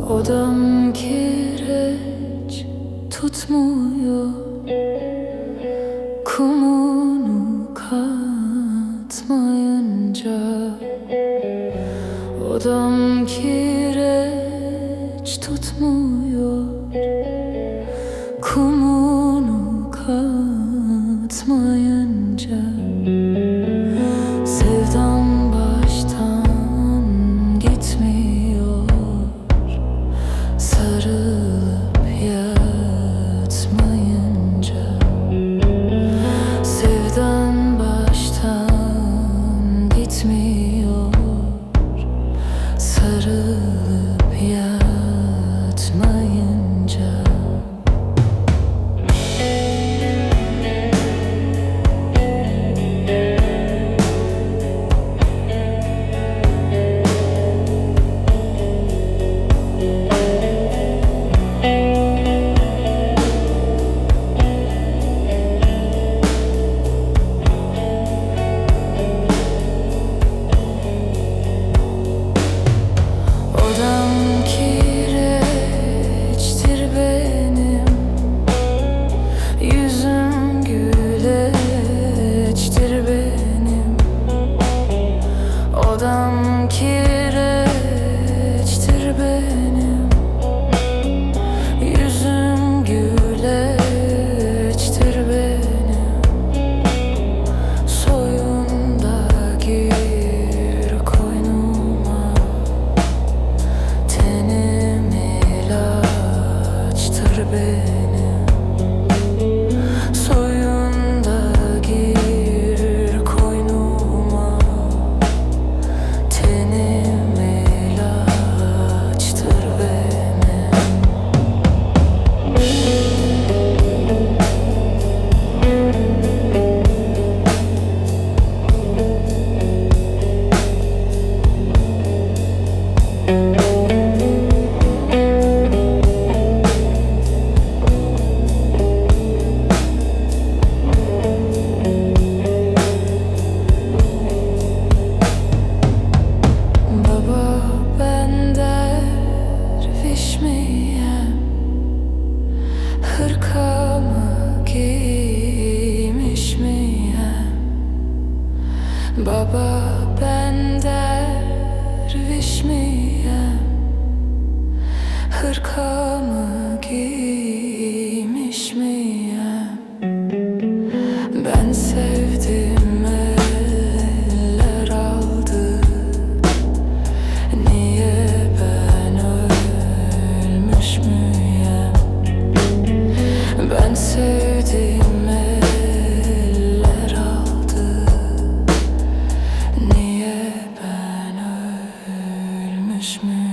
Odam kireç tutmuyor, kumunu katmayınca. Odam kireç tutmuyor, kumunu katmayınca. Sevdam baştan gitmiyor, sarılıp yatmayınca. Sevdam baştan gitmiyor, sarılıp yatmayınca. Odam kireçtir benim, yüzüm güleçtir benim. Odam kireçtir benim, yüzüm güleçtir benim. Soyun da gir koynuma, tenim ilaçtır benim. Soyun da gir koynuma, tenim ilaçtır benim. Baba, ben derviş miyim? Hırkamı giymiş miyim? Baba, ben derviş miyim? Hırkamı giymiş miyim? Ben sevdim, eller aldı. Niye ben ölmüş müyüm? Ben sevdim, eller aldı. Niye ben ölmüş müyüm?